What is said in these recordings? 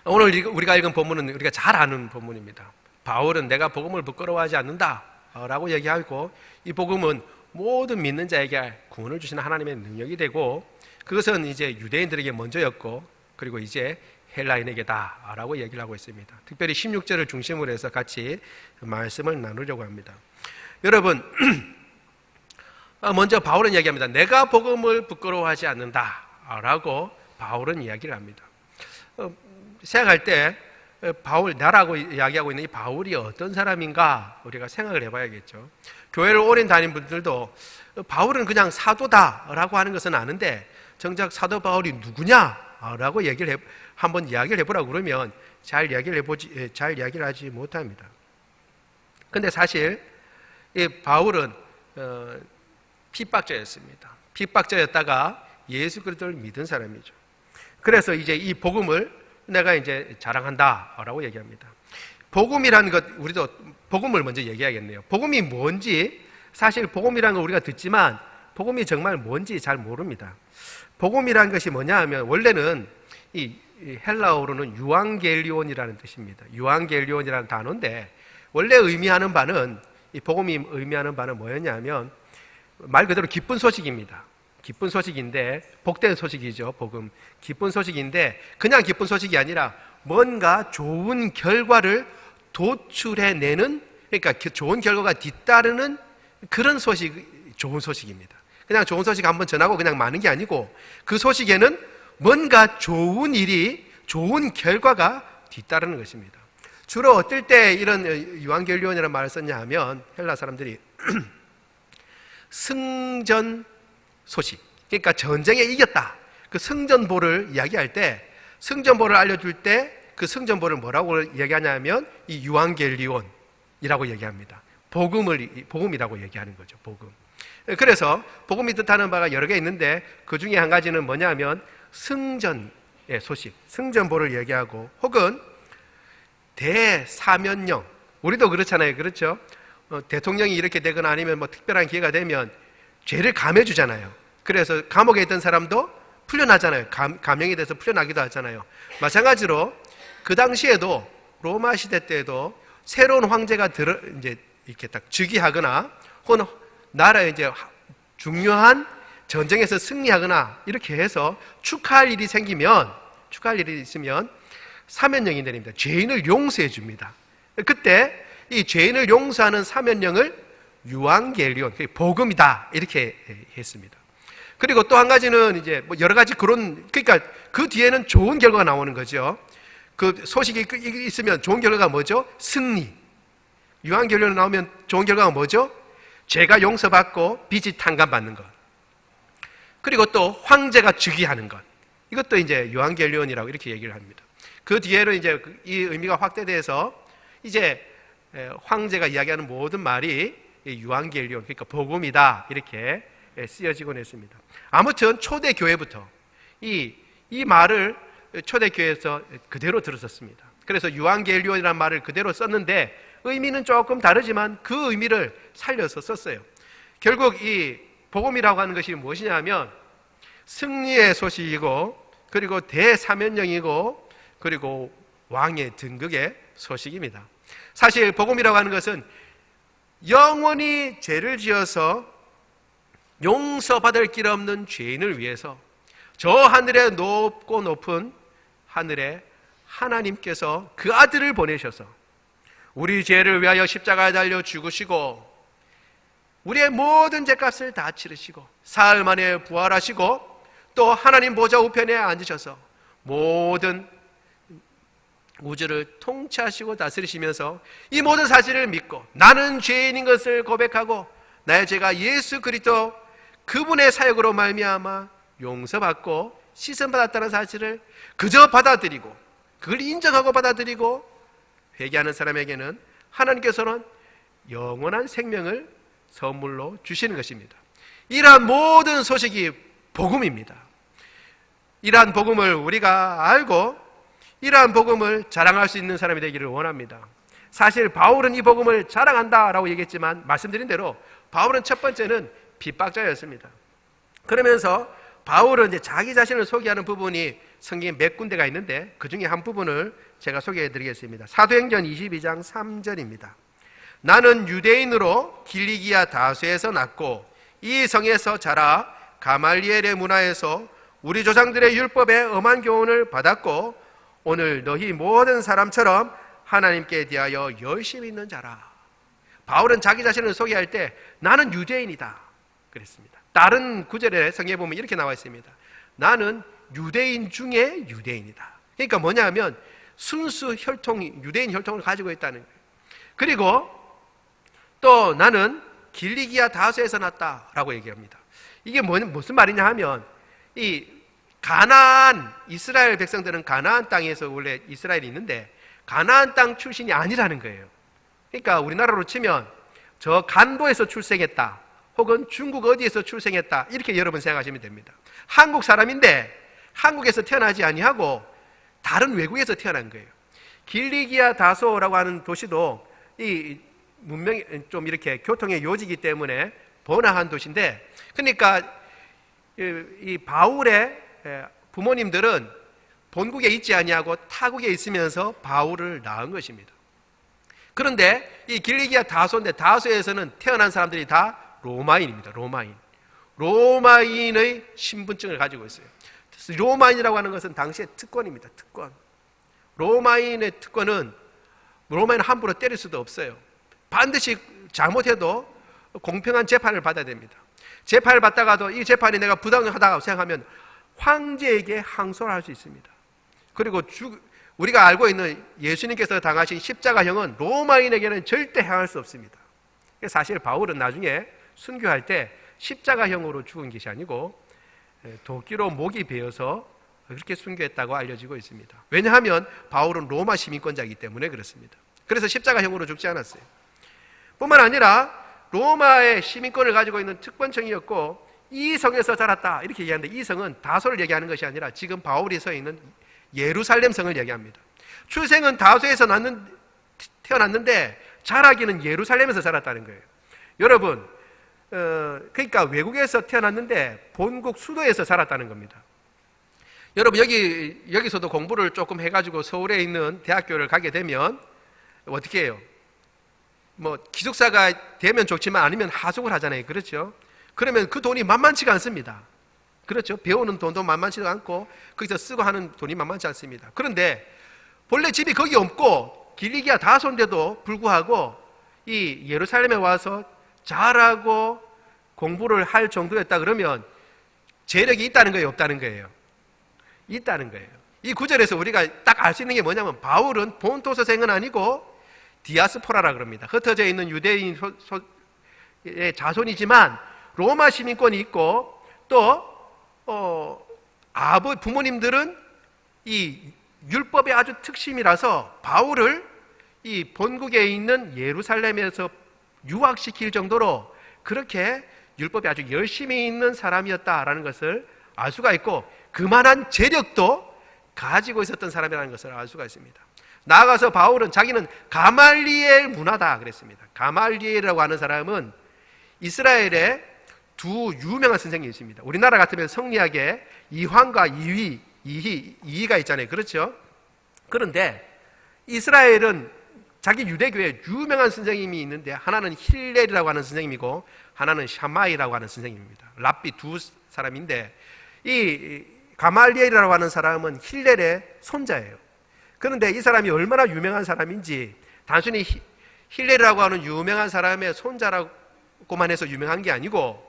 오늘 우리가 읽은 본문은 우리가 잘 아는 본문입니다. 바울은 내가 복음을 부끄러워하지 않는다 라고 얘기하고, 이 복음은 모든 믿는 자에게 구원을 주시는 하나님의 능력이 되고, 그것은 이제 유대인들에게 먼저였고, 그리고 이제 헬라인에게다 라고 얘기를 하고 있습니다. 특별히 16절을 중심으로 해서 같이 말씀을 나누려고 합니다. 여러분, 먼저 바울은 이야기합니다. 내가 복음을 부끄러워하지 않는다 라고 바울은 이야기를 합니다. 생각할 때 나라고 이야기하고 있는 이 바울이 어떤 사람인가 우리가 생각을 해봐야겠죠. 교회를 오래 다닌 분들도 바울은 그냥 사도다라고 하는 것은 아는데, 정작 사도 바울이 누구냐라고 한번 이야기를 해보라고 그러면 잘 이야기를 하지 못합니다. 근데 사실 이 바울은 핍박자였습니다. 핍박자였다가 예수 그리스도를 믿은 사람이죠. 그래서 이제 이 복음을 내가 이제 자랑한다라고 얘기합니다. 복음이라는 것, 우리도 복음을 먼저 얘기하겠네요. 복음이 뭔지, 사실 복음이라는 걸 우리가 듣지만 복음이 정말 뭔지 잘 모릅니다. 복음이라는 것이 뭐냐 하면, 원래는 이 헬라어로는 유앙겔리온이라는 뜻입니다. 유앙겔리온이라는 단어인데, 원래 의미하는 바는, 이 복음이 의미하는 바는 뭐였냐면 말 그대로 기쁜 소식입니다. 기쁜 소식인데, 복된 소식이죠. 복음, 기쁜 소식인데, 그냥 기쁜 소식이 아니라 뭔가 좋은 결과를 도출해내는, 그러니까 좋은 결과가 뒤따르는 그런 좋은 소식입니다. 그냥 좋은 소식 한번 전하고 그냥 마는 게 아니고, 그 소식에는 뭔가 좋은 일이, 좋은 결과가 뒤따르는 것입니다. 주로 어떨 때 이런 유앙겔리온이라는 말을 썼냐 하면, 헬라 사람들이 승전 소식, 그러니까 전쟁에 이겼다, 그 승전보를 이야기할 때, 승전보를 알려줄 때 그 승전보를 뭐라고 얘기하냐면 이 유앙겔리온이라고 얘기합니다. 복음이라고 얘기하는 거죠. 복음. 그래서 복음이 뜻하는 바가 여러 개 있는데, 그 중에 한 가지는 뭐냐면 승전의 소식, 승전보를 얘기하고, 혹은 대사면령, 우리도 그렇잖아요. 그렇죠? 대통령이 이렇게 되거나 아니면 뭐 특별한 기회가 되면 죄를 감해주잖아요. 그래서 감옥에 있던 사람도 풀려나잖아요. 감형이 돼서 풀려나기도 하잖아요. 마찬가지로 그 당시에도, 로마 시대 때에도 새로운 황제가 이제 이렇게 딱 즉위하거나, 혹은 나라에 이제 중요한 전쟁에서 승리하거나 이렇게 해서 축하할 일이 있으면 사면령이 내립니다. 죄인을 용서해 줍니다. 그때 이 죄인을 용서하는 사면령을 유앙겔리온, 복음이다, 이렇게 했습니다. 그리고 또 한 가지는 이제 뭐 여러 가지 그러니까 그 뒤에는 좋은 결과가 나오는 거죠. 그 소식이 있으면 좋은 결과가 뭐죠? 승리. 유앙겔리온 나오면 좋은 결과가 뭐죠? 죄가 용서받고 빚이 탕감받는 것. 그리고 또 황제가 즉위하는 것. 이것도 이제 유앙겔리온이라고 이렇게 얘기를 합니다. 그 뒤에는 이제 이 의미가 확대돼서 이제 황제가 이야기하는 모든 말이 유앙겔리온, 그러니까 복음이다, 이렇게 쓰여지곤 했습니다. 아무튼 초대교회부터 이 말을 초대교회에서 그대로 들었었습니다. 그래서 유앙겔리온이라는 말을 그대로 썼는데, 의미는 조금 다르지만 그 의미를 살려서 썼어요. 결국 이 복음이라고 하는 것이 무엇이냐 하면 승리의 소식이고, 그리고 대사면령이고, 그리고 왕의 등극의 소식입니다. 사실 복음이라고 하는 것은 영원히 죄를 지어서 용서받을 길 없는 죄인을 위해서 저 하늘에 높고 높은 하늘에 하나님께서 그 아들을 보내셔서 우리 죄를 위하여 십자가에 달려 죽으시고, 우리의 모든 죄값을 다 치르시고, 사흘 만에 부활하시고, 또 하나님 보좌 우편에 앉으셔서 모든 우주를 통치하시고 다스리시면서 이 모든 사실을 믿고 나는 죄인인 것을 고백하고 나의 죄가 예수 그리스도 그분의 사역으로 말미암아 용서받고 씻음받았다는 사실을 그저 받아들이고, 그걸 인정하고 받아들이고 회개하는 사람에게는 하나님께서는 영원한 생명을 선물로 주시는 것입니다. 이러한 모든 소식이 복음입니다. 이러한 복음을 우리가 알고 이러한 복음을 자랑할 수 있는 사람이 되기를 원합니다. 사실 바울은 이 복음을 자랑한다라고 얘기했지만, 말씀드린 대로 바울은 첫 번째는 핍박자였습니다. 그러면서 바울은 이제 자기 자신을 소개하는 부분이 성경에 몇 군데가 있는데 그 중에 한 부분을 제가 소개해 드리겠습니다. 사도행전 22장 3절입니다. 나는 유대인으로 길리기아 다수에서 났고 이 성에서 자라 가말리엘의 문화에서 우리 조상들의 율법에 엄한 교훈을 받았고 오늘 너희 모든 사람처럼 하나님께 대하여 열심히 있는 자라. 바울은 자기 자신을 소개할 때 나는 유대인이다 그랬습니다. 다른 구절에 성경에 보면 이렇게 나와 있습니다. 나는 유대인 중에 유대인이다. 그러니까 뭐냐면 순수 혈통, 유대인 혈통을 가지고 있다는 거예요. 그리고 또 나는 길리기아 다수에서 났다라고 얘기합니다. 이게 무슨 말이냐 하면 이 가나안, 이스라엘 백성들은 가나안 땅에서 원래 이스라엘이 있는데 가나안 땅 출신이 아니라는 거예요. 그러니까 우리나라로 치면 저 간도에서 출생했다 혹은 중국 어디에서 출생했다 이렇게 여러분 생각하시면 됩니다. 한국 사람인데 한국에서 태어나지 아니하고 다른 외국에서 태어난 거예요. 길리기아 다소라고 하는 도시도 이 문명이 좀 이렇게 교통의 요지이기 때문에 번화한 도시인데, 그러니까 이 바울의 부모님들은 본국에 있지 아니하고 타국에 있으면서 바울을 낳은 것입니다. 그런데 이 길리기아 다소인데 다소에서는 태어난 사람들이 다 로마인입니다. 로마인의 신분증을 가지고 있어요. 로마인이라고 하는 것은 당시의 특권입니다. 특권. 로마인의 특권은 로마인은 함부로 때릴 수도 없어요. 반드시 잘못해도 공평한 재판을 받아야 됩니다. 재판을 받다가도 이 재판이 내가 부당하다고 생각하면 황제에게 항소를 할 수 있습니다. 그리고 우리가 알고 있는 예수님께서 당하신 십자가형은 로마인에게는 절대 행할 수 없습니다. 사실 바울은 나중에 순교할 때 십자가형으로 죽은 것이 아니고 도끼로 목이 베어서 그렇게 순교했다고 알려지고 있습니다. 왜냐하면 바울은 로마 시민권자이기 때문에 그렇습니다. 그래서 십자가형으로 죽지 않았어요. 뿐만 아니라 로마의 시민권을 가지고 있는 특권층이었고 이 성에서 자랐다 이렇게 얘기하는데 이 성은 다소를 얘기하는 것이 아니라 지금 바울이 서 있는 예루살렘 성을 얘기합니다. 출생은 다소에서 태어났는데 자라기는 예루살렘에서 자랐다는 거예요. 여러분, 그러니까 외국에서 태어났는데 본국 수도에서 자랐다는 겁니다. 여러분 여기서도 공부를 조금 해가지고 서울에 있는 대학교를 가게 되면 어떻게 해요? 뭐 기숙사가 되면 좋지만 아니면 하숙을 하잖아요. 그렇죠? 그러면 그 돈이 만만치가 않습니다. 그렇죠? 배우는 돈도 만만치도 않고 거기서 쓰고 하는 돈이 만만치 않습니다. 그런데 본래 집이 거기 없고 길리기아 다소인데도 불구하고 이 예루살렘에 와서 잘하고 공부를 할 정도였다 그러면 재력이 있다는 거예요? 없다는 거예요? 있다는 거예요. 이 구절에서 우리가 딱 알 수 있는 게 뭐냐면 바울은 본토서생은 아니고 디아스포라라 그럽니다. 흩어져 있는 유대인의 자손이지만 로마 시민권이 있고 또 부모님들은 이 율법의 아주 특심이라서 바울을 이 본국에 있는 예루살렘에서 유학시킬 정도로 그렇게 율법에 아주 열심히 있는 사람이었다라는 것을 알 수가 있고 그만한 재력도 가지고 있었던 사람이라는 것을 알 수가 있습니다. 나아가서 바울은 자기는 가말리엘 문화다 그랬습니다. 가말리엘이라고 하는 사람은 이스라엘의 두 유명한 선생님이 있습니다. 우리나라 같으면 성리학에 이황과 이희가 있잖아요. 그렇죠? 그런데 이스라엘은 자기 유대교에 유명한 선생님이 있는데 하나는 힐렐이라고 하는 선생님이고 하나는 샤마이라고 하는 선생님입니다. 랍비 두 사람인데 이 가말리엘이라고 하는 사람은 힐렐의 손자예요. 그런데 이 사람이 얼마나 유명한 사람인지 단순히 힐렐이라고 하는 유명한 사람의 손자라고만 해서 유명한 게 아니고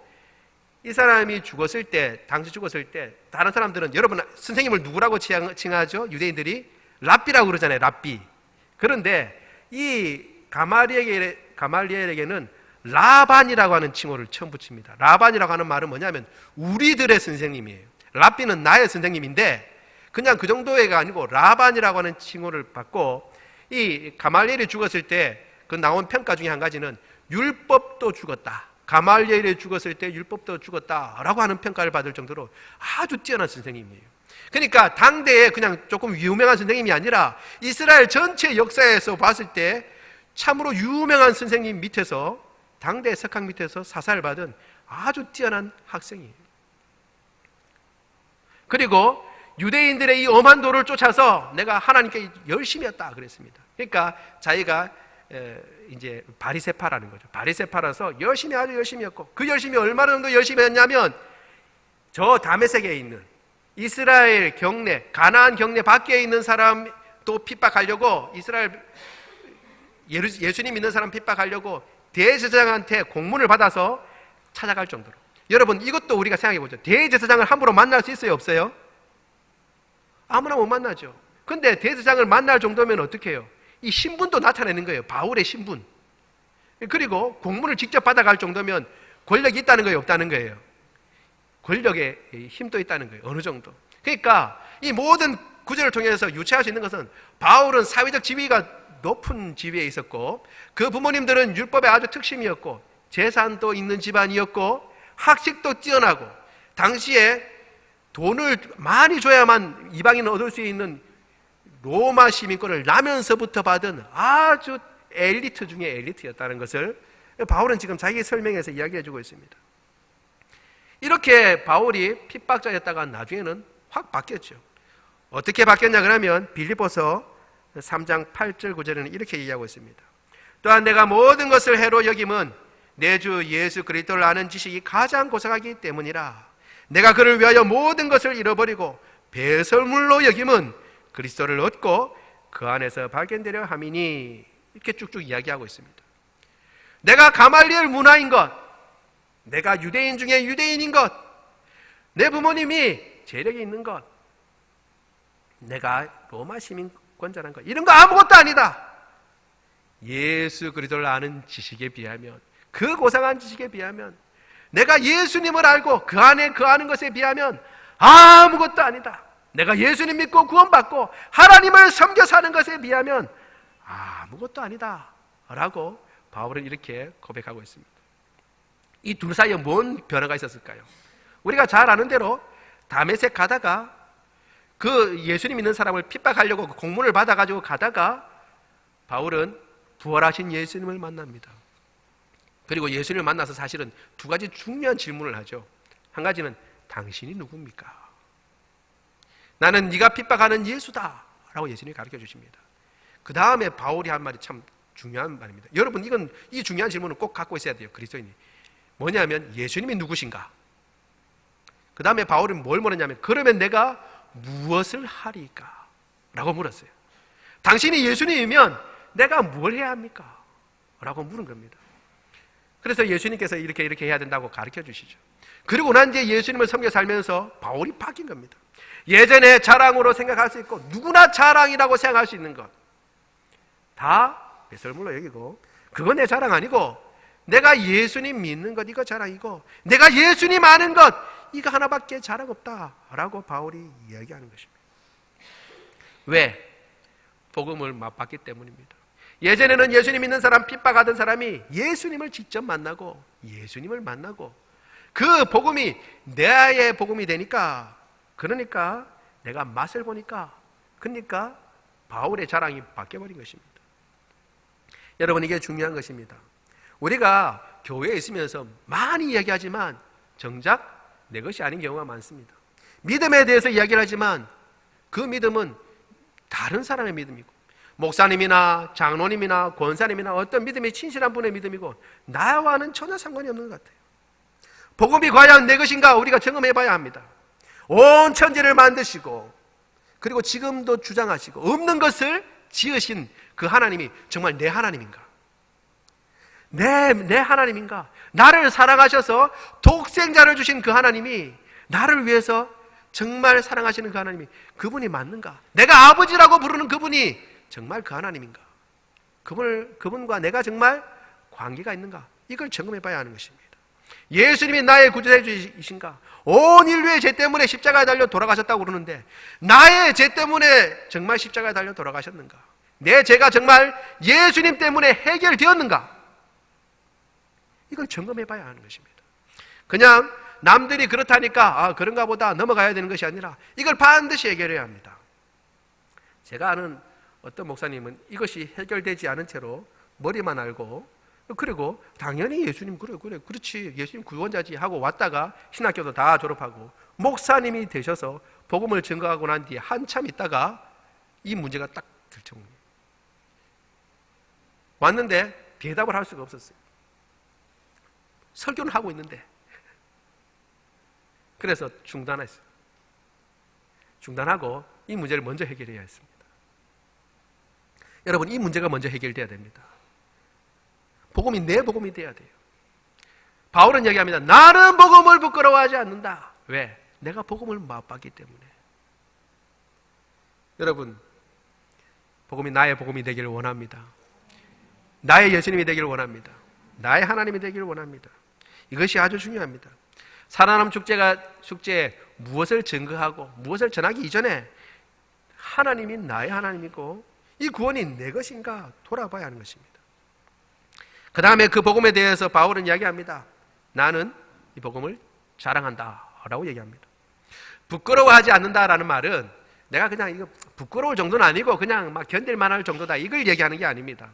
이 사람이 죽었을 때, 당시 죽었을 때 다른 사람들은 여러분 선생님을 누구라고 칭하죠? 유대인들이 랍비라고 그러잖아요. 랍비. 그런데 이 가말리엘에게는 라반이라고 하는 칭호를 처음 붙입니다. 라반이라고 하는 말은 뭐냐면 우리들의 선생님이에요. 랍비는 나의 선생님인데 그냥 그 정도가 아니고 라반이라고 하는 칭호를 받고 이 가말리엘이 죽었을 때 그 나온 평가 중에 한 가지는 율법도 죽었다. 가말리엘이 죽었을 때 율법도 죽었다라고 하는 평가를 받을 정도로 아주 뛰어난 선생님이에요. 그러니까 당대에 그냥 조금 유명한 선생님이 아니라 이스라엘 전체 역사에서 봤을 때 참으로 유명한 선생님 밑에서 당대 석학 밑에서 사사를 받은 아주 뛰어난 학생이에요. 그리고 유대인들의 이 엄한 도를 쫓아서 내가 하나님께 열심히 했다 그랬습니다. 그러니까 자기가 이제 바리새파라는 거죠. 바리새파라서 열심히, 아주 열심히 했고, 그 열심히 얼마나 정도 열심히 했냐면 저 다메섹에 있는 이스라엘 경내, 가나안 경내 밖에 있는 사람도 핍박하려고, 이스라엘 예수님 믿는 사람 핍박하려고 대제사장한테 공문을 받아서 찾아갈 정도로. 여러분, 이것도 우리가 생각해 보죠. 대제사장을 함부로 만날 수 있어요, 없어요? 아무나 못 만나죠. 근데 대제사장을 만날 정도면 어떻게 해요? 이 신분도 나타내는 거예요. 바울의 신분. 그리고 공문을 직접 받아갈 정도면 권력이 있다는 거예요, 없다는 거예요? 권력의 힘도 있다는 거예요. 어느 정도. 그러니까 이 모든 구절을 통해서 유추할 수 있는 것은 바울은 사회적 지위가 높은 지위에 있었고, 그 부모님들은 율법에 아주 특심이었고, 재산도 있는 집안이었고, 학식도 뛰어나고, 당시에 돈을 많이 줘야만 이방인은 얻을 수 있는 로마 시민권을 나면서부터 받은 아주 엘리트 중에 엘리트였다는 것을 바울은 지금 자기 설명에서 이야기해주고 있습니다. 이렇게 바울이 핍박자였다가 나중에는 확 바뀌었죠. 어떻게 바뀌었냐 그러면 빌립보서 3장 8절 9절에는 이렇게 얘기하고 있습니다. 또한 내가 모든 것을 해로 여김은 내 주 예수 그리스도를 아는 지식이 가장 고상하기 때문이라. 내가 그를 위하여 모든 것을 잃어버리고 배설물로 여김은 그리스도를 얻고 그 안에서 발견되려 함이니. 이렇게 쭉쭉 이야기하고 있습니다. 내가 가말리엘 문화인 것, 내가 유대인 중에 유대인인 것, 내 부모님이 재력이 있는 것, 내가 로마 시민권자라는 것, 이런 거 아무것도 아니다. 예수 그리스도를 아는 지식에 비하면, 그 고상한 지식에 비하면, 내가 예수님을 알고 그 안에 그 아는 것에 비하면 아무것도 아니다. 내가 예수님 믿고 구원받고 하나님을 섬겨 사는 것에 비하면 아무것도 아니다 라고 바울은 이렇게 고백하고 있습니다. 이 둘 사이에 뭔 변화가 있었을까요? 우리가 잘 아는 대로 다메섹 가다가 그 예수님 믿는 사람을 핍박하려고 공문을 받아가지고 가다가 바울은 부활하신 예수님을 만납니다. 그리고 예수님을 만나서 사실은 두 가지 중요한 질문을 하죠. 한 가지는 당신이 누굽니까? 나는 네가 핍박하는 예수다 라고 예수님이 가르쳐 주십니다. 그 다음에 바울이 한 말이 참 중요한 말입니다. 여러분, 이 중요한 질문을 꼭 갖고 있어야 돼요, 그리스도인이. 뭐냐면 예수님이 누구신가? 그 다음에 바울은 뭘 물었냐면 그러면 내가 무엇을 하리까? 라고 물었어요. 당신이 예수님이면 내가 뭘 해야 합니까? 라고 물은 겁니다. 그래서 예수님께서 이렇게 해야 된다고 가르쳐 주시죠. 그리고 난 뒤에 예수님을 섬겨 살면서 바울이 바뀐 겁니다. 예전에 자랑으로 생각할 수 있고 누구나 자랑이라고 생각할 수 있는 것 다 배설물로 여기고, 그건 내 자랑 아니고 내가 예수님 믿는 것, 이거 자랑이고 내가 예수님 아는 것, 이거 하나밖에 자랑 없다 라고 바울이 이야기하는 것입니다. 왜? 복음을 맛봤기 때문입니다. 예전에는 예수님 믿는 사람, 핍박하던 사람이 예수님을 직접 만나고 예수님을 만나고 그 복음이 나의 복음이 되니까, 그러니까 내가 맛을 보니까, 그러니까 바울의 자랑이 바뀌어버린 것입니다. 여러분, 이게 중요한 것입니다. 우리가 교회에 있으면서 많이 이야기하지만 정작 내 것이 아닌 경우가 많습니다. 믿음에 대해서 이야기를 하지만 그 믿음은 다른 사람의 믿음이고, 목사님이나 장로님이나 권사님이나 어떤 믿음이 친실한 분의 믿음이고 나와는 전혀 상관이 없는 것 같아요. 복음이 과연 내 것인가 우리가 점검해 봐야 합니다. 온 천지를 만드시고 그리고 지금도 주장하시고 없는 것을 지으신 그 하나님이 정말 내 하나님인가? 내 하나님인가? 나를 사랑하셔서 독생자를 주신 그 하나님이 나를 위해서 정말 사랑하시는 그 하나님이, 그분이 맞는가? 내가 아버지라고 부르는 그분이 정말 그 하나님인가? 그분과 내가 정말 관계가 있는가? 이걸 점검해 봐야 하는 것입니다. 예수님이 나의 구주이신가? 온 인류의 죄 때문에 십자가에 달려 돌아가셨다고 그러는데 나의 죄 때문에 정말 십자가에 달려 돌아가셨는가? 내 죄가 정말 예수님 때문에 해결되었는가? 이걸 점검해 봐야 하는 것입니다. 그냥 남들이 그렇다니까 그런가 보다 넘어가야 되는 것이 아니라 이걸 반드시 해결해야 합니다. 제가 아는 어떤 목사님은 이것이 해결되지 않은 채로 머리만 알고, 그리고 당연히 예수님 그래 그렇지 예수님 구원자지 하고 왔다가 신학교도 다 졸업하고 목사님이 되셔서 복음을 증거하고 난 뒤에 한참 있다가 이 문제가 딱 들쳐옵니다. 왔는데 대답을 할 수가 없었어요. 설교는 하고 있는데. 그래서 중단했어요. 중단하고 이 문제를 먼저 해결해야 했습니다. 여러분, 이 문제가 먼저 해결돼야 됩니다. 복음이 내 복음이 돼야 돼요. 바울은 얘기합니다. 나는 복음을 부끄러워하지 않는다. 왜? 내가 복음을 맛봤기 때문에. 여러분, 복음이 나의 복음이 되기를 원합니다. 나의 예수님이 되기를 원합니다. 나의 하나님이 되기를 원합니다. 이것이 아주 중요합니다. 살아남은 축제에 무엇을 증거하고 무엇을 전하기 이전에 하나님이 나의 하나님이고 이 구원이 내 것인가 돌아봐야 하는 것입니다. 그 다음에 그 복음에 대해서 바울은 이야기합니다. 나는 이 복음을 자랑한다 라고 얘기합니다. 부끄러워하지 않는다라는 말은 내가 그냥 이거 부끄러울 정도는 아니고 그냥 막 견딜만 할 정도다 이걸 얘기하는 게 아닙니다.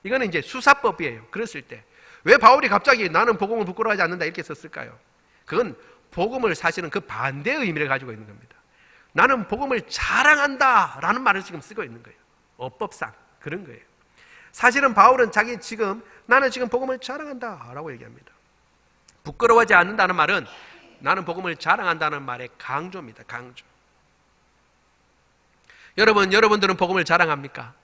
이거는 이제 수사법이에요. 그랬을 때 왜 바울이 갑자기 나는 복음을 부끄러워하지 않는다 이렇게 썼을까요? 그건 복음을 사실은 그 반대의 의미를 가지고 있는 겁니다. 나는 복음을 자랑한다 라는 말을 지금 쓰고 있는 거예요. 어법상 그런 거예요. 사실은 바울은 나는 지금 복음을 자랑한다 라고 얘기합니다. 부끄러워하지 않는다는 말은 나는 복음을 자랑한다는 말의 강조입니다. 강조. 여러분들은 복음을 자랑합니까?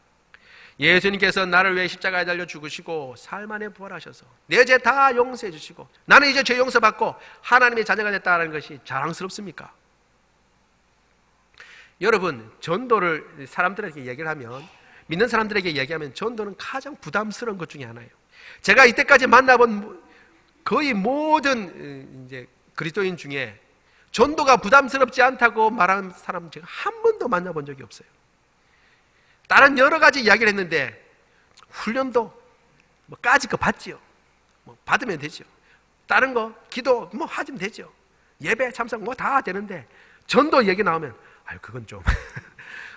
예수님께서 나를 위해 십자가에 달려 죽으시고 사흘 만에 부활하셔서 내 죄 다 용서해 주시고 나는 이제 죄 용서받고 하나님의 자녀가 됐다는 것이 자랑스럽습니까? 여러분, 전도를 사람들에게 얘기를 하면, 믿는 사람들에게 얘기하면 전도는 가장 부담스러운 것 중에 하나예요. 제가 이때까지 만나본 거의 모든 이제 그리스도인 중에 전도가 부담스럽지 않다고 말하는 사람 제가 한 번도 만나본 적이 없어요. 다른 여러 가지 이야기를 했는데 훈련도 까짓 거 받지요. 받으면 되죠. 다른 거 기도 하시면 되죠. 예배 참석 다 되는데 전도 얘기 나오면 그건 좀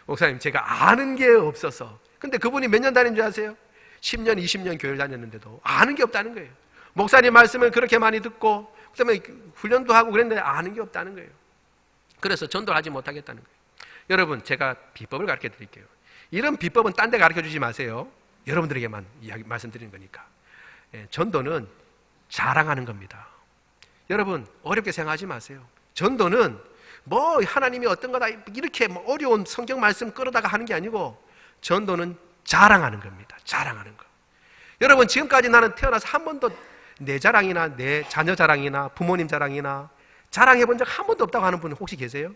목사님 제가 아는 게 없어서. 근데 그분이 몇 년 다닌 줄 아세요? 10년 20년 교회를 다녔는데도 아는 게 없다는 거예요. 목사님 말씀을 그렇게 많이 듣고 그다음에 훈련도 하고 그랬는데 아는 게 없다는 거예요. 그래서 전도를 하지 못하겠다는 거예요. 여러분, 제가 비법을 가르쳐 드릴게요. 이런 비법은 딴 데 가르쳐 주지 마세요. 여러분들에게만 말씀드리는 거니까. 전도는 자랑하는 겁니다. 여러분, 어렵게 생각하지 마세요. 전도는 하나님이 어떤 거다 이렇게 어려운 성경 말씀 끌어다가 하는 게 아니고 전도는 자랑하는 겁니다. 자랑하는 거. 여러분, 지금까지 나는 태어나서 한 번도 내 자랑이나 내 자녀 자랑이나 부모님 자랑이나 자랑해 본 적 한 번도 없다고 하는 분 혹시 계세요?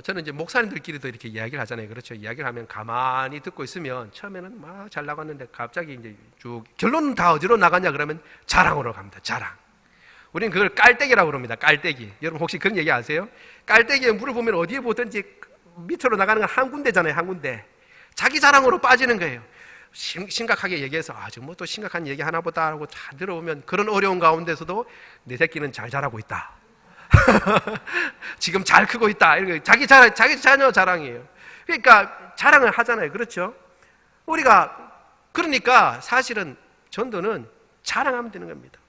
저는 이제 목사님들끼리도 이렇게 이야기를 하잖아요. 그렇죠? 이야기를 하면 가만히 듣고 있으면 처음에는 막 잘 나갔는데 갑자기 이제 쭉 결론은 다 어디로 나가냐 그러면 자랑으로 갑니다. 자랑. 우리는 그걸 깔때기라고 그럽니다. 깔때기. 여러분 혹시 그런 얘기 아세요? 깔때기에 물을 보면 어디에 보든지 밑으로 나가는 건 한 군데잖아요. 한 군데. 자기 자랑으로 빠지는 거예요. 심각하게 얘기해서 지금 또 심각한 얘기 하나 보다 하고 다 들어보면 그런 어려운 가운데서도 내 새끼는 잘 자라고 있다. 지금 잘 크고 있다. 이런 자기 자녀 자랑이에요. 그러니까 자랑을 하잖아요. 그렇죠? 그러니까 사실은 전도는 자랑하면 되는 겁니다.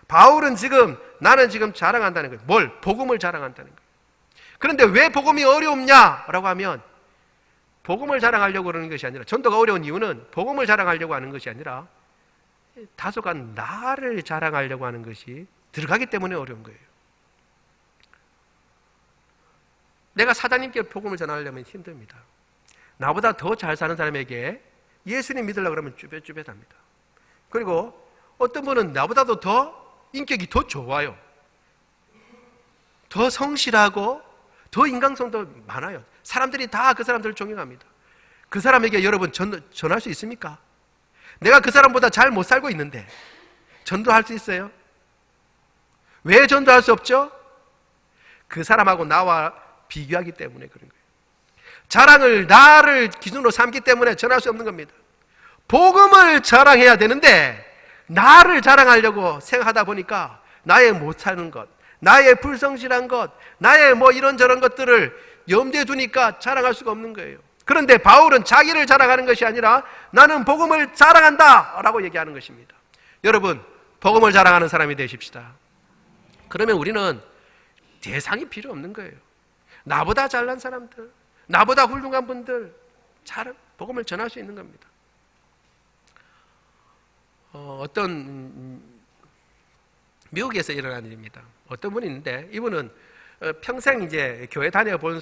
바울은 나는 지금 자랑한다는 거예요. 뭘? 복음을 자랑한다는 거예요. 그런데 왜 복음이 어렵냐라고 하면 복음을 자랑하려고 그러는 것이 아니라 전도가 어려운 이유는 복음을 자랑하려고 하는 것이 아니라 다소간 나를 자랑하려고 하는 것이 들어가기 때문에 어려운 거예요. 내가 사장님께 복음을 전하려면 힘듭니다. 나보다 더 잘 사는 사람에게 예수님 믿으려고 그러면 쭈뼛쭈뼛합니다. 그리고 어떤 분은 나보다도 더 인격이 더 좋아요. 더 성실하고 더 인간성도 많아요. 사람들이 다 그 사람들을 존경합니다. 그 사람에게 여러분 전할 수 있습니까? 내가 그 사람보다 잘 못 살고 있는데 전도할 수 있어요? 왜 전도할 수 없죠? 그 사람하고 나와 비교하기 때문에 그런 거예요. 나를 기준으로 삼기 때문에 전할 수 없는 겁니다. 복음을 자랑해야 되는데 나를 자랑하려고 생각하다 보니까 나의 못 사는 것, 나의 불성실한 것, 나의 이런저런 것들을 염두에 두니까 자랑할 수가 없는 거예요. 그런데 바울은 자기를 자랑하는 것이 아니라 나는 복음을 자랑한다 라고 얘기하는 것입니다. 여러분, 복음을 자랑하는 사람이 되십시다. 그러면 우리는 대상이 필요 없는 거예요. 나보다 잘난 사람들, 나보다 훌륭한 분들 잘 복음을 전할 수 있는 겁니다. 어떤 미국에서 일어난 일입니다. 어떤 분이 있는데 이분은 평생 이제 교회 다녀본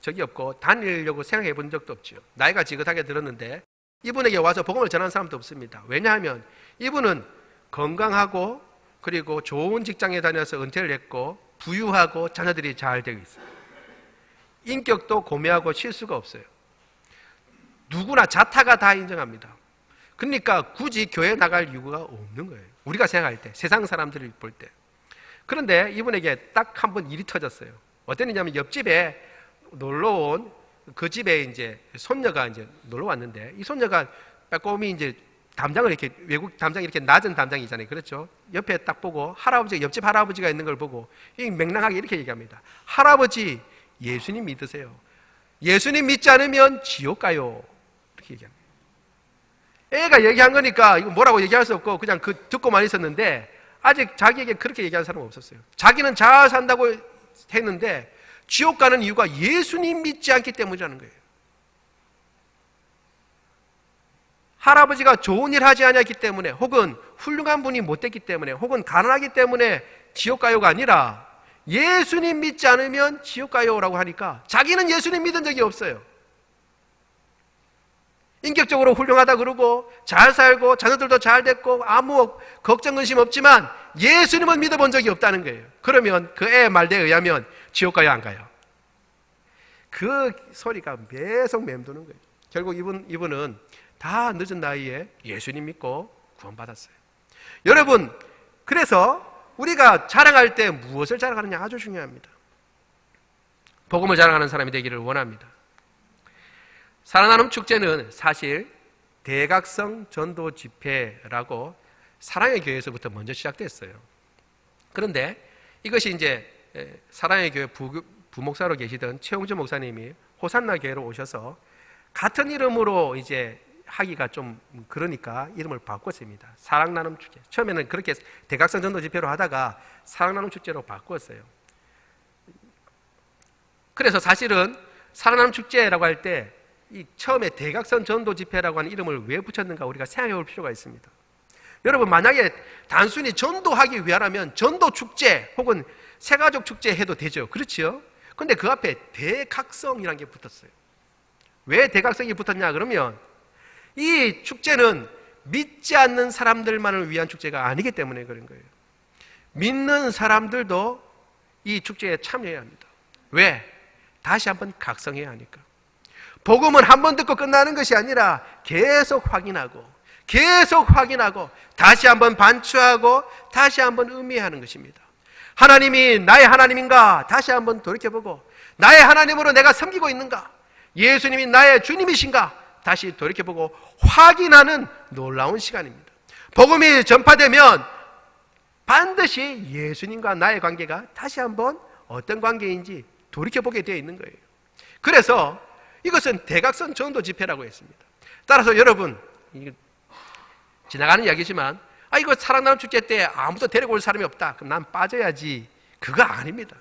적이 없고 다니려고 생각해 본 적도 없죠. 나이가 지긋하게 들었는데 이분에게 와서 복음을 전하는 사람도 없습니다. 왜냐하면 이분은 건강하고 그리고 좋은 직장에 다녀서 은퇴를 했고 부유하고 자녀들이 잘 되고 있어요. 인격도 고매하고 실수가 없어요. 누구나 자타가 다 인정합니다. 그러니까 굳이 교회 나갈 이유가 없는 거예요. 우리가 생각할 때, 세상 사람들을 볼 때. 그런데 이분에게 딱 한 번 일이 터졌어요. 어떤 일이냐면 옆집에 놀러 온 그 집에 이제 손녀가 이제 놀러 왔는데 이 손녀가 빼꼼히 이제 담장을 이렇게 외국 담장 이렇게 낮은 담장이잖아요. 그렇죠? 옆에 딱 보고 할아버지 옆집 할아버지가 있는 걸 보고 이 맹랑하게 이렇게 얘기합니다. 할아버지 예수님 믿으세요. 예수님 믿지 않으면 지옥 가요. 이렇게 얘기합니다. 애가 얘기한 거니까 이거 뭐라고 얘기할 수 없고 그냥 그 듣고만 있었는데 아직 자기에게 그렇게 얘기하는 사람은 없었어요. 자기는 잘 산다고 했는데 지옥 가는 이유가 예수님 믿지 않기 때문이라는 거예요. 할아버지가 좋은 일 하지 않았기 때문에 혹은 훌륭한 분이 못 됐기 때문에 혹은 가난하기 때문에 지옥 가요가 아니라 예수님 믿지 않으면 지옥 가요라고 하니까 자기는 예수님 믿은 적이 없어요. 인격적으로 훌륭하다 그러고 잘 살고 자녀들도 잘 됐고 아무 걱정 근심 없지만 예수님은 믿어본 적이 없다는 거예요. 그러면 그 애 말대에 의하면 지옥 가요 안 가요? 그 소리가 계속 맴도는 거예요. 결국 이분은 다 늦은 나이에 예수님 믿고 구원받았어요. 여러분, 그래서 우리가 자랑할 때 무엇을 자랑하느냐 아주 중요합니다. 복음을 자랑하는 사람이 되기를 원합니다. 살아나는 축제는 사실 대각성 전도 집회라고 사랑의 교회에서부터 먼저 시작됐어요. 그런데 이것이 이제 사랑의 교회 부목사로 계시던 최홍주 목사님이 호산나 교회로 오셔서 같은 이름으로 이제 하기가 좀 그러니까 이름을 바꿨습니다. 사랑 나눔 축제. 처음에는 그렇게 대각성 전도 집회로 하다가 사랑 나눔 축제로 바꿨어요. 그래서 사실은 사랑 나눔 축제라고 할 때 이 처음에 대각선 전도 집회라고 하는 이름을 왜 붙였는가 우리가 생각해 볼 필요가 있습니다. 여러분, 만약에 단순히 전도하기 위하라면 전도 축제 혹은 새가족 축제 해도 되죠. 그렇죠? 근데 그 앞에 대각성이라는 게 붙었어요. 왜 대각성이 붙었냐 그러면 이 축제는 믿지 않는 사람들만을 위한 축제가 아니기 때문에 그런 거예요. 믿는 사람들도 이 축제에 참여해야 합니다. 왜? 다시 한번 각성해야 하니까. 복음은 한 번 듣고 끝나는 것이 아니라 계속 확인하고 다시 한번 반추하고 다시 한번 의미하는 것입니다. 하나님이 나의 하나님인가 다시 한번 돌이켜보고 나의 하나님으로 내가 섬기고 있는가, 예수님이 나의 주님이신가 다시 돌이켜보고 확인하는 놀라운 시간입니다. 복음이 전파되면 반드시 예수님과 나의 관계가 다시 한번 어떤 관계인지 돌이켜보게 되어 있는 거예요. 그래서 이것은 대각선 전도 집회라고 했습니다. 따라서 여러분, 지나가는 이야기지만 이거 사랑나눔 축제 때 아무도 데리고 올 사람이 없다. 그럼 난 빠져야지. 그거 아닙니다.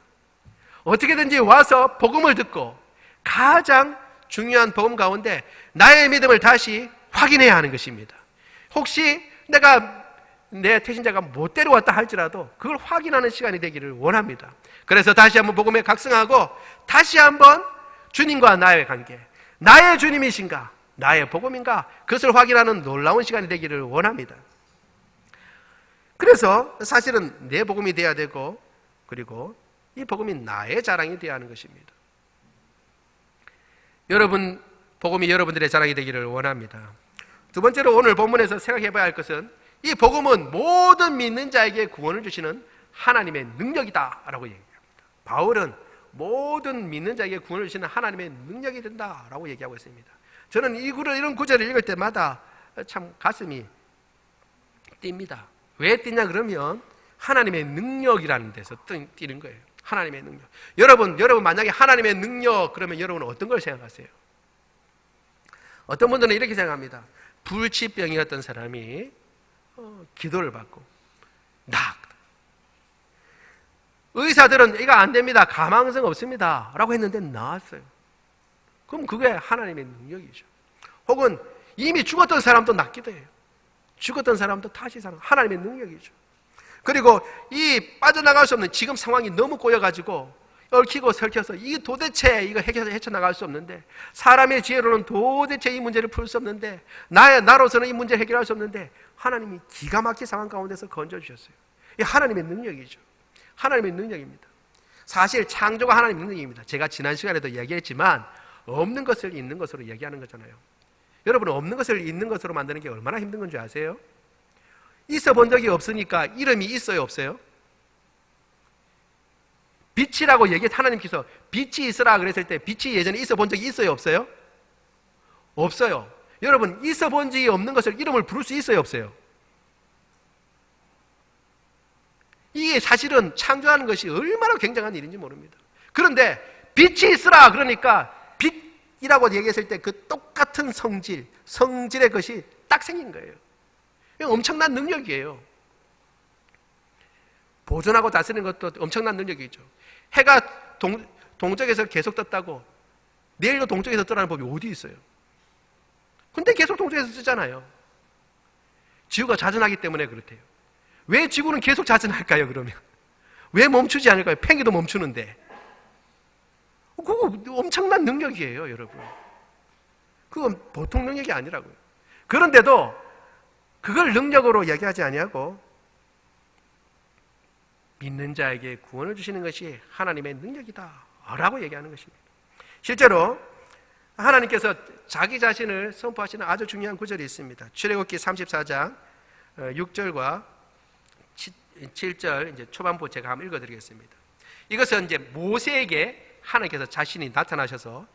어떻게든지 와서 복음을 듣고 가장 중요한 복음 가운데 나의 믿음을 다시 확인해야 하는 것입니다. 혹시 내가 내 태신자가 못 데려왔다 할지라도 그걸 확인하는 시간이 되기를 원합니다. 그래서 다시 한번 복음에 각성하고 다시 한번 주님과 나의 관계, 나의 주님이신가, 나의 복음인가, 그것을 확인하는 놀라운 시간이 되기를 원합니다. 그래서 사실은 내 복음이 되어야 되고 그리고 이 복음이 나의 자랑이 되어야 하는 것입니다. 여러분, 복음이 여러분들의 자랑이 되기를 원합니다. 두 번째로 오늘 본문에서 생각해 봐야 할 것은 이 복음은 모든 믿는 자에게 구원을 주시는 하나님의 능력이다라고 얘기합니다. 바울은 모든 믿는 자에게 구원을 주시는 하나님의 능력이 된다라고 얘기하고 있습니다. 저는 이런 구절을 읽을 때마다 참 가슴이 뜁니다. 왜 뛰냐 그러면 하나님의 능력이라는 데서 뛰는 거예요. 하나님의 능력. 여러분 만약에 하나님의 능력 그러면 여러분은 어떤 걸 생각하세요? 어떤 분들은 이렇게 생각합니다. 불치병이었던 사람이 기도를 받고 의사들은 이거 안 됩니다, 가망성 없습니다 라고 했는데 나았어요. 그럼 그게 하나님의 능력이죠. 혹은 이미 죽었던 사람도 낫기도 해요. 죽었던 사람도 다시 살아. 하나님의 능력이죠. 그리고 이 빠져나갈 수 없는 지금 상황이 너무 꼬여가지고 얽히고 설켜서 이게 도대체 이거 헤쳐나갈 수 없는데, 사람의 지혜로는 도대체 이 문제를 풀 수 없는데, 나로서는 이 문제를 해결할 수 없는데 하나님이 기가 막힌 상황 가운데서 건져주셨어요. 이 하나님의 능력이죠. 하나님의 능력입니다. 사실 창조가 하나님의 능력입니다. 제가 지난 시간에도 얘기했지만 없는 것을 있는 것으로 얘기하는 거잖아요. 여러분, 없는 것을 있는 것으로 만드는 게 얼마나 힘든 건지 아세요? 있어 본 적이 없으니까 이름이 있어요, 없어요? 빛이라고 하나님께서 빛이 있으라 그랬을 때 빛이 예전에 있어 본 적이 있어요, 없어요? 없어요. 여러분, 있어 본 적이 없는 것을 이름을 부를 수 있어요, 없어요? 이게 사실은 창조하는 것이 얼마나 굉장한 일인지 모릅니다. 그런데 빛이 있으라 그러니까 빛이라고 얘기했을 때 그 똑같은 성질의 것이 딱 생긴 거예요. 엄청난 능력이에요. 보존하고 다스리는 것도 엄청난 능력이죠. 해가 동쪽에서 계속 떴다고 내일도 동쪽에서 뜨라는 법이 어디 있어요? 근데 계속 동쪽에서 뜨잖아요. 지구가 자전하기 때문에 그렇대요. 왜 지구는 계속 자전할까요, 그러면? 왜 멈추지 않을까요? 팽이도 멈추는데. 그거 엄청난 능력이에요, 여러분. 그건 보통 능력이 아니라고요. 그런데도 그걸 능력으로 얘기하지 아니하고 믿는 자에게 구원을 주시는 것이 하나님의 능력이다 라고 얘기하는 것입니다. 실제로 하나님께서 자기 자신을 선포하시는 아주 중요한 구절이 있습니다. 출애굽기 34장 6절과 7절 이제 초반부 제가 한번 읽어드리겠습니다. 이것은 이제 모세에게 하나님께서 자신이 나타나셔서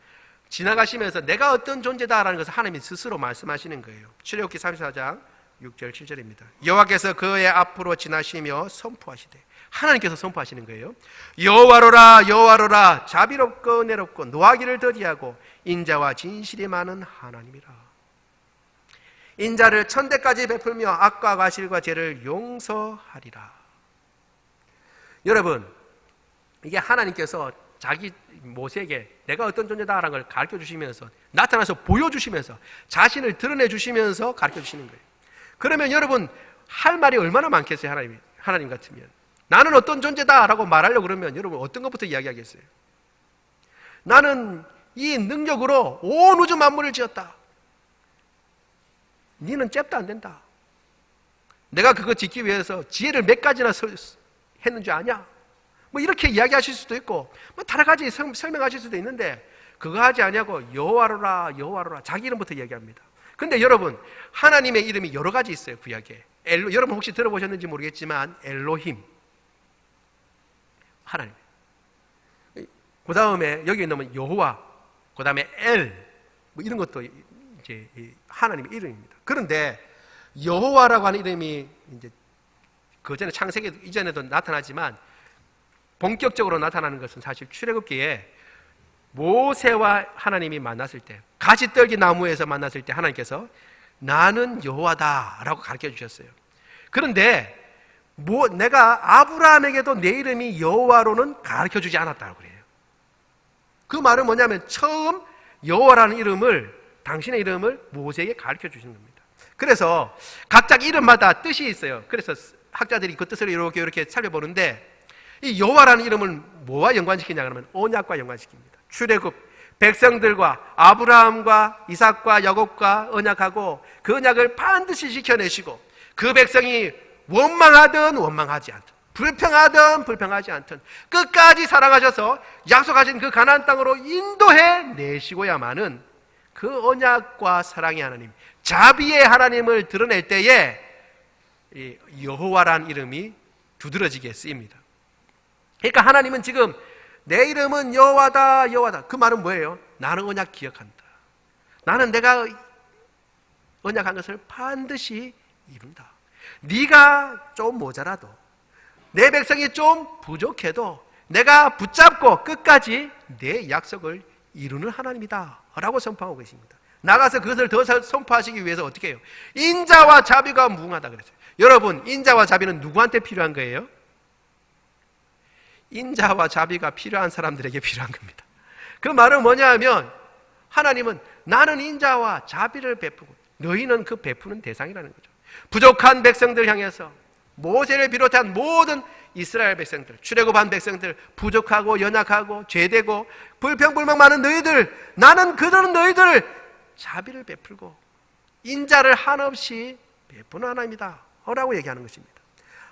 지나가시면서 내가 어떤 존재다라는 것을 하나님이 스스로 말씀하시는 거예요. 출애굽기 34장 6절 7절입니다. 여호와께서 그의 앞으로 지나시며 선포하시되, 하나님께서 선포하시는 거예요. 여호와로라 여호와로라, 자비롭고 은혜롭고 노하기를 더디하고 인자와 진실이 많은 하나님이라. 인자를 천대까지 베풀며 악과 과실과 죄를 용서하리라. 여러분, 이게 하나님께서 자기 모세에게 내가 어떤 존재다라는 걸 가르쳐 주시면서, 나타나서 보여주시면서, 자신을 드러내 주시면서 가르쳐 주시는 거예요. 그러면 여러분, 할 말이 얼마나 많겠어요? 하나님 같으면 나는 어떤 존재다라고 말하려고 그러면 여러분 어떤 것부터 이야기하겠어요? 나는 이 능력으로 온 우주 만물을 지었다. 니는 잽도 안 된다. 내가 그거 짓기 위해서 지혜를 몇 가지나 했는 줄 아냐? 뭐 이렇게 이야기하실 수도 있고 뭐 다른 가지 설명하실 수도 있는데, 그거 하지 아니하고 여호와로라 여호와로라 자기 이름부터 이야기합니다. 근데 여러분, 하나님의 이름이 여러 가지 있어요, 구약에. 여러분 혹시 들어보셨는지 모르겠지만 엘로힘, 하나님. 그 다음에 여기 있는 여호와, 그 다음에 뭐 이런 것도 이제 하나님의 이름입니다. 그런데 여호와라고 하는 이름이 이제 그 전에 창세기 이전에도 나타나지만 본격적으로 나타나는 것은 사실 출애굽기에 모세와 하나님이 만났을 때, 가시떨기 나무에서 만났을 때 하나님께서 나는 여호와다라고 가르쳐 주셨어요. 그런데 내가 아브라함에게도 내 이름이 여호와로는 가르쳐 주지 않았다고 그래요. 그 말은 뭐냐면 처음 여호와라는 당신의 이름을 모세에게 가르쳐 주시는 겁니다. 그래서 각자 이름마다 뜻이 있어요. 그래서 학자들이 그 뜻을 이렇게 살펴보는데, 이 여호와라는 이름을 뭐와 연관시키냐 그러면 언약과 연관시킵니다. 출애굽, 백성들과 아브라함과 이삭과 야곱과 언약하고 그 언약을 반드시 지켜내시고, 그 백성이 원망하든 원망하지 않든, 불평하든 불평하지 않든 끝까지 사랑하셔서 약속하신 그 가나안 땅으로 인도해 내시고야만은 그 언약과 사랑의 하나님, 자비의 하나님을 드러낼 때에 이 여호와라는 이름이 두드러지게 쓰입니다. 그러니까 하나님은 지금 내 이름은 여호와다 여호와다, 그 말은 뭐예요? 나는 언약 기억한다. 나는 내가 언약한 것을 반드시 이룬다. 네가 좀 모자라도, 내 백성이 좀 부족해도 내가 붙잡고 끝까지 내 약속을 이루는 하나님이다 라고 선포하고 계십니다. 나가서 그것을 더 선포하시기 위해서 어떻게 해요? 인자와 자비가 무궁하다 그랬어요. 여러분, 인자와 자비는 누구한테 필요한 거예요? 인자와 자비가 필요한 사람들에게 필요한 겁니다. 그 말은 뭐냐 하면 하나님은 나는 인자와 자비를 베푸고 너희는 그 베푸는 대상이라는 거죠. 부족한 백성들 향해서 모세를 비롯한 모든 이스라엘 백성들, 출애굽한 백성들, 부족하고 연약하고 죄되고 불평불만 많은 너희들, 나는 그들은 너희들 자비를 베풀고 인자를 한없이 베푸는 하나님이다 라고 얘기하는 것입니다.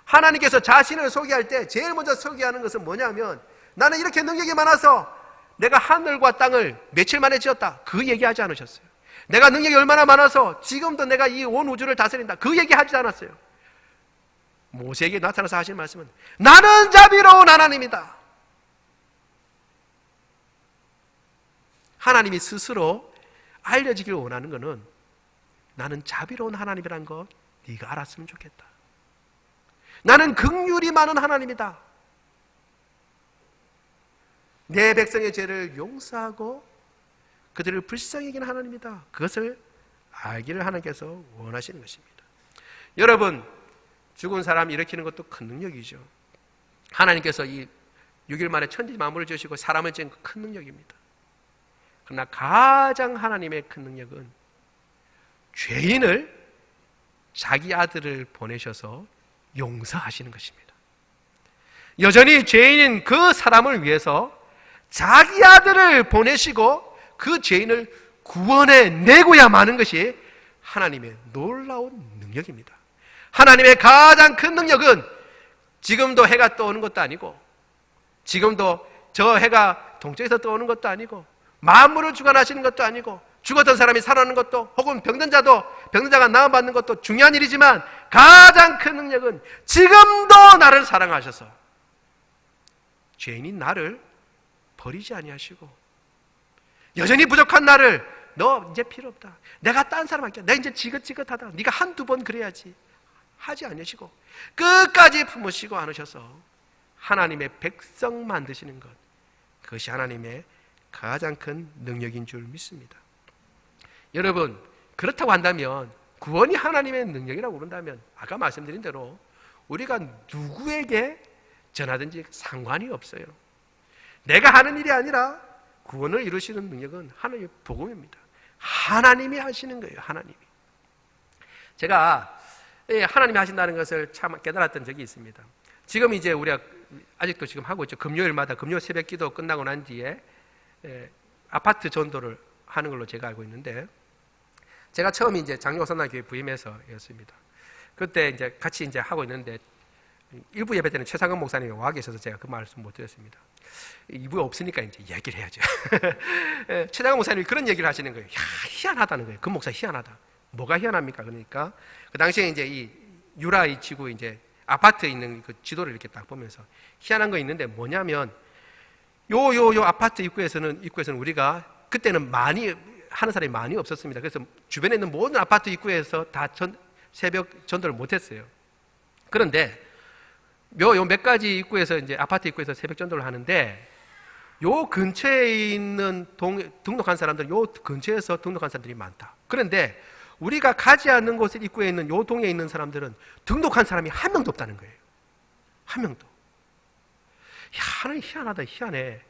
하나님께서 자신을 소개할 때 제일 먼저 소개하는 것은 뭐냐면 나는 이렇게 능력이 많아서 내가 하늘과 땅을 며칠 만에 지었다, 그 얘기하지 않으셨어요. 내가 능력이 얼마나 많아서 지금도 내가 이 온 우주를 다스린다, 그 얘기하지 않았어요. 모세에게 나타나서 하신 말씀은 나는 자비로운 하나님이다. 하나님이 스스로 알려지길 원하는 것은 나는 자비로운 하나님이란 것 네가 알았으면 좋겠다. 나는 긍휼이 많은 하나님이다. 내 백성의 죄를 용서하고 그들을 불쌍히 여기는 하나님이다. 그것을 알기를 하나님께서 원하시는 것입니다. 여러분, 죽은 사람 일으키는 것도 큰 능력이죠. 하나님께서 이 6일 만에 천지 만물을 지으시고 사람을 지은 큰 능력입니다. 그러나 가장 하나님의 큰 능력은 죄인을 자기 아들을 보내셔서 용서하시는 것입니다. 여전히 죄인인 그 사람을 위해서 자기 아들을 보내시고 그 죄인을 구원해 내고야 마는 것이 하나님의 놀라운 능력입니다. 하나님의 가장 큰 능력은 지금도 해가 떠오는 것도 아니고 지금도 저 해가 동쪽에서 떠오는 것도 아니고 만물을 주관하시는 것도 아니고 죽었던 사람이 살아나는 것도 혹은 병든자가 나음받는 것도 중요한 일이지만 가장 큰 능력은 지금도 나를 사랑하셔서 죄인인 나를 버리지 아니하시고 여전히 부족한 나를 너 이제 필요 없다, 내가 딴 사람 할게, 내가 이제 지긋지긋하다, 네가 한두 번 그래야지 하지 않으시고 끝까지 품으시고 안으셔서 하나님의 백성 만드시는 것, 그것이 하나님의 가장 큰 능력인 줄 믿습니다. 여러분, 그렇다고 한다면 구원이 하나님의 능력이라고 그런다면 아까 말씀드린 대로 우리가 누구에게 전하든지 상관이 없어요. 내가 하는 일이 아니라 구원을 이루시는 능력은 하나님의 복음입니다. 하나님이 하시는 거예요. 하나님이. 제가 하나님이 하신다는 것을 참 깨달았던 적이 있습니다. 지금 이제 우리가 아직도 지금 하고 있죠. 금요일마다 금요 새벽 기도 끝나고 난 뒤에 아파트 전도를 하는 걸로 제가 알고 있는데, 제가 처음에 이제 장로선화교회 부임해서였습니다. 그때 이제 같이 이제 하고 있는데 1부 예배 때는 최상근 목사님이 와 계셔서 제가 그 말씀 못 드렸습니다. 2부가 없으니까 이제 얘기를 해야죠. 최상근 목사님이 그런 얘기를 하시는 거예요. 야, 희한하다는 거예요. 그 목사 희한하다. 뭐가 희한합니까? 그러니까 그 당시에 이제 이 유라이 지구 이제 아파트에 있는 그 지도를 이렇게 딱 보면서 희한한 거 있는데 뭐냐면 요 아파트 입구에서는 우리가 그때는 많이 하는 사람이 많이 없었습니다. 그래서 주변에 있는 모든 아파트 입구에서 다 새벽 전도를 못했어요. 그런데 요 몇 가지 입구에서 이제 아파트 입구에서 새벽 전도를 하는데 요 근처에 있는 등록한 사람들, 요 근처에서 등록한 사람들이 많다. 그런데 우리가 가지 않는 곳 입구에 있는 요 동에 있는 사람들은 등록한 사람이 한 명도 없다는 거예요. 한 명도. 야, 하나님 희한하다, 희한해.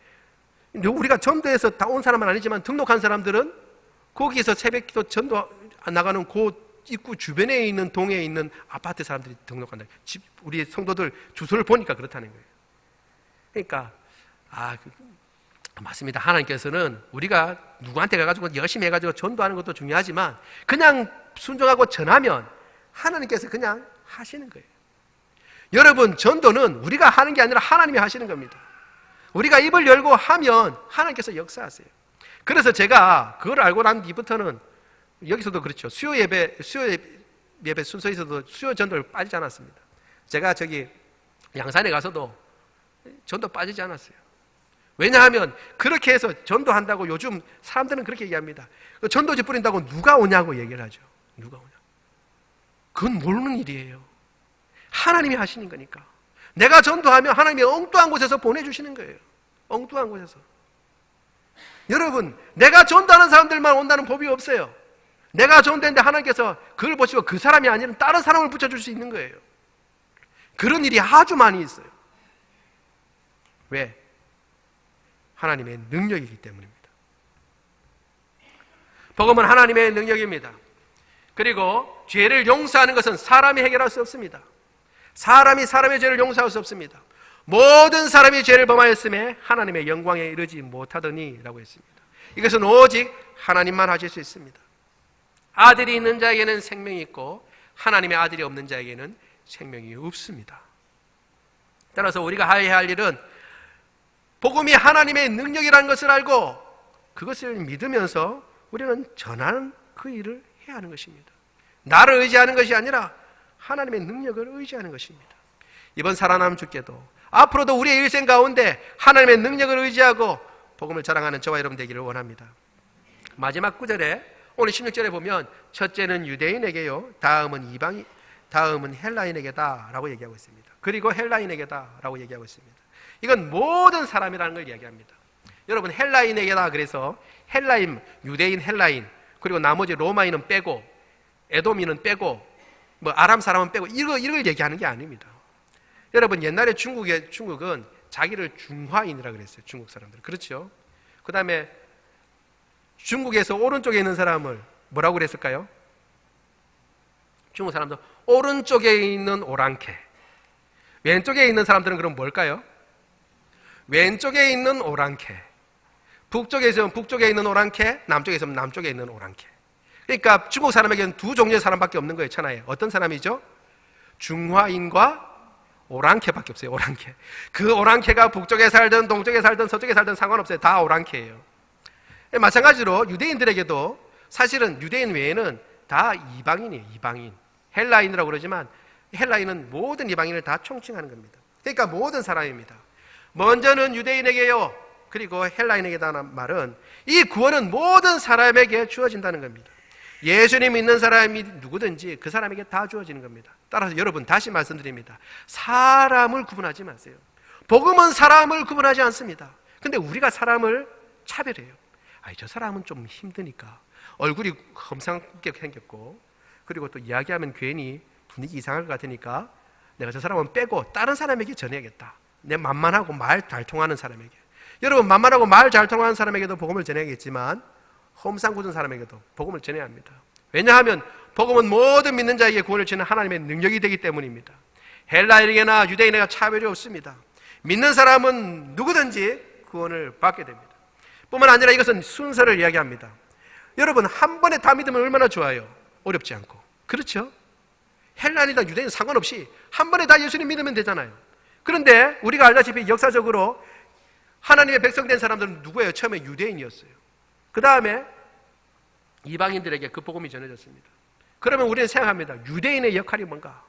우리가 전도해서 다 온 사람은 아니지만 등록한 사람들은 거기서 새벽 기도 전도 나가는 그 입구 주변에 있는 동에 있는 아파트 사람들이 등록한다. 우리 성도들 주소를 보니까 그렇다는 거예요. 그러니까 맞습니다. 하나님께서는 우리가 누구한테 가가지고 열심히 해가지고 전도하는 것도 중요하지만 그냥 순종하고 전하면 하나님께서 그냥 하시는 거예요. 여러분, 전도는 우리가 하는 게 아니라 하나님이 하시는 겁니다. 우리가 입을 열고 하면 하나님께서 역사하세요. 그래서 제가 그걸 알고 난 뒤부터는 여기서도 그렇죠. 수요 예배 순서에서도 수요 전도를 빠지지 않았습니다. 제가 저기 양산에 가서도 전도 빠지지 않았어요. 왜냐하면 그렇게 해서 전도한다고 요즘 사람들은 그렇게 얘기합니다. 전도지 뿌린다고 누가 오냐고 얘기를 하죠. 누가 오냐. 그건 모르는 일이에요. 하나님이 하시는 거니까. 내가 전도하면 하나님이 엉뚱한 곳에서 보내주시는 거예요. 엉뚱한 곳에서. 여러분, 내가 전도하는 사람들만 온다는 법이 없어요. 내가 전도했는데 하나님께서 그걸 보시고 그 사람이 아니라 다른 사람을 붙여줄 수 있는 거예요. 그런 일이 아주 많이 있어요. 왜? 하나님의 능력이기 때문입니다. 복음은 하나님의 능력입니다. 그리고 죄를 용서하는 것은 사람이 해결할 수 없습니다. 사람이 사람의 죄를 용서할 수 없습니다. 모든 사람이 죄를 범하였음에 하나님의 영광에 이르지 못하더니 라고 했습니다. 이것은 오직 하나님만 하실 수 있습니다. 아들이 있는 자에게는 생명이 있고 하나님의 아들이 없는 자에게는 생명이 없습니다. 따라서 우리가 해야 할 일은 복음이 하나님의 능력이라는 것을 알고 그것을 믿으면서 우리는 전하는 그 일을 해야 하는 것입니다. 나를 의지하는 것이 아니라 하나님의 능력을 의지하는 것입니다. 이번 살아남 주께도 앞으로도 우리의 일생 가운데 하나님의 능력을 의지하고 복음을 자랑하는 저와 여러분 되기를 원합니다. 마지막 구절에 오늘 16절에 보면 첫째는 유대인에게요, 다음은 헬라인에게다 라고 얘기하고 있습니다. 그리고 헬라인에게다 라고 얘기하고 있습니다. 이건 모든 사람이라는 걸 얘기합니다. 여러분 헬라인에게다 그래서 헬라인, 유대인 헬라인, 그리고 나머지 로마인은 빼고 에돔인은 빼고 뭐 아람 사람은 빼고 이걸 얘기하는 게 아닙니다. 여러분 옛날에 중국은 자기를 중화인이라 그랬어요. 중국 사람들. 그렇죠? 그 다음에 중국에서 오른쪽에 있는 사람을 뭐라고 그랬을까요? 중국 사람들 오른쪽에 있는 오랑캐. 왼쪽에 있는 사람들은 그럼 뭘까요? 왼쪽에 있는 오랑캐. 북쪽에 있으면 북쪽에 있는 오랑캐, 남쪽에 있으면 남쪽에 있는 오랑캐. 그러니까 중국 사람에게는 두 종류의 사람밖에 없는 거예요. 천하에. 어떤 사람이죠? 중화인과 오랑캐밖에 없어요. 오랑캐. 그 오랑캐가 북쪽에 살든 동쪽에 살든 서쪽에 살든 상관없어요. 다 오랑캐예요. 마찬가지로 유대인들에게도 사실은 유대인 외에는 다 이방인이에요. 이방인. 헬라인이라고 그러지만 헬라인은 모든 이방인을 다 총칭하는 겁니다. 그러니까 모든 사람입니다. 먼저는 유대인에게요, 그리고 헬라인에게다는 말은 이 구원은 모든 사람에게 주어진다는 겁니다. 예수님 믿는 사람이 누구든지 그 사람에게 다 주어지는 겁니다. 따라서 여러분 다시 말씀드립니다. 사람을 구분하지 마세요. 복음은 사람을 구분하지 않습니다. 근데 우리가 사람을 차별해요. 저 사람은 좀 힘드니까 얼굴이 험상궂게 생겼고 그리고 또 이야기하면 괜히 분위기 이상할 것 같으니까 내가 저 사람은 빼고 다른 사람에게 전해야겠다. 내 만만하고 말 잘 통하는 사람에게. 여러분 만만하고 말 잘 통하는 사람에게도 복음을 전해야겠지만 험상궂은 사람에게도 복음을 전해야 합니다. 왜냐하면 복음은 모든 믿는 자에게 구원을 주는 하나님의 능력이 되기 때문입니다. 헬라인에게나 유대인에게나 차별이 없습니다. 믿는 사람은 누구든지 구원을 받게 됩니다. 뿐만 아니라 이것은 순서를 이야기합니다. 여러분 한 번에 다 믿으면 얼마나 좋아요. 어렵지 않고. 그렇죠? 헬라인이나 유대인 상관없이 한 번에 다 예수님 믿으면 되잖아요. 그런데 우리가 알다시피 역사적으로 하나님의 백성된 사람들은 누구예요? 처음에 유대인이었어요. 그 다음에 이방인들에게 그 복음이 전해졌습니다. 그러면 우리는 생각합니다. 유대인의 역할이 뭔가?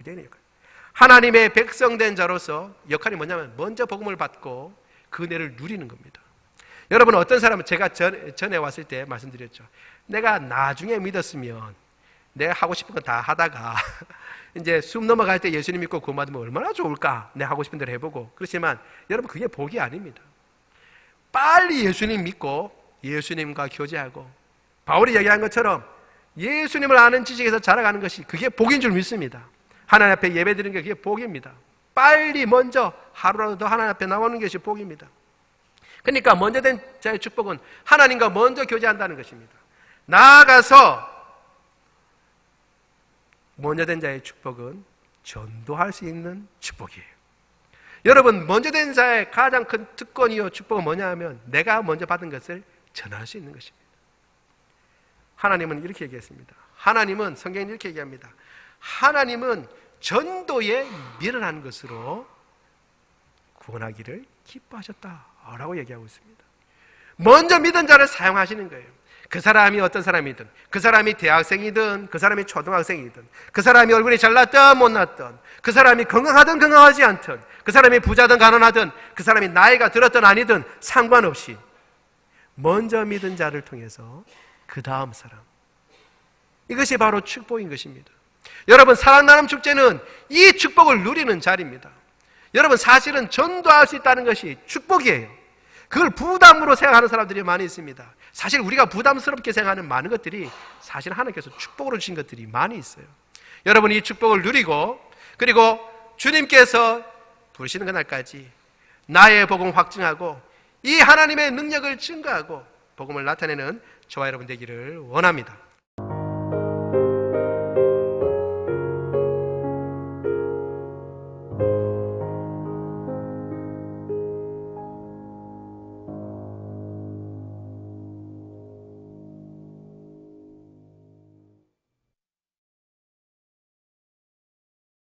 유대인의 역할. 하나님의 백성된 자로서 역할이 뭐냐면 먼저 복음을 받고 그 은혜를 누리는 겁니다. 여러분 어떤 사람은 제가 전에 왔을 때 말씀드렸죠. 내가 나중에 믿었으면 내가 하고 싶은 거 다 하다가 이제 숨 넘어갈 때 예수님 믿고 구원받으면 얼마나 좋을까? 내가 하고 싶은 대로 해보고. 그렇지만 여러분 그게 복이 아닙니다. 빨리 예수님 믿고 예수님과 교제하고 바울이 얘기한 것처럼 예수님을 아는 지식에서 자라가는 것이 그게 복인 줄 믿습니다. 하나님 앞에 예배드리는 게 그게 복입니다. 빨리 먼저 하루라도 더 하나님 앞에 나오는 것이 복입니다. 그러니까 먼저 된 자의 축복은 하나님과 먼저 교제한다는 것입니다. 나아가서 먼저 된 자의 축복은 전도할 수 있는 축복이에요. 여러분 먼저 된 자의 가장 큰 특권이요 축복은 뭐냐 하면 내가 먼저 받은 것을 전할 수 있는 것입니다. 하나님은 이렇게 얘기했습니다. 하나님은 성경에 이렇게 얘기합니다. 하나님은 전도에 미련한 것으로 구원하기를 기뻐하셨다라고 얘기하고 있습니다. 먼저 믿은 자를 사용하시는 거예요. 그 사람이 어떤 사람이든, 그 사람이 대학생이든, 그 사람이 초등학생이든, 그 사람이 얼굴이 잘났든 못났든, 그 사람이 건강하든 건강하지 않든, 그 사람이 부자든 가난하든, 그 사람이 나이가 들었든 아니든 상관없이 먼저 믿은 자를 통해서 그 다음 사람, 이것이 바로 축복인 것입니다. 여러분 사랑나눔 축제는 이 축복을 누리는 자리입니다. 여러분 사실은 전도할 수 있다는 것이 축복이에요. 그걸 부담으로 생각하는 사람들이 많이 있습니다. 사실 우리가 부담스럽게 생각하는 많은 것들이 사실 하나님께서 축복으로 주신 것들이 많이 있어요. 여러분 이 축복을 누리고 그리고 주님께서 부르시는 그날까지 나의 복음 확증하고 이 하나님의 능력을 증거하고 복음을 나타내는 저와 여러분 되기를 원합니다.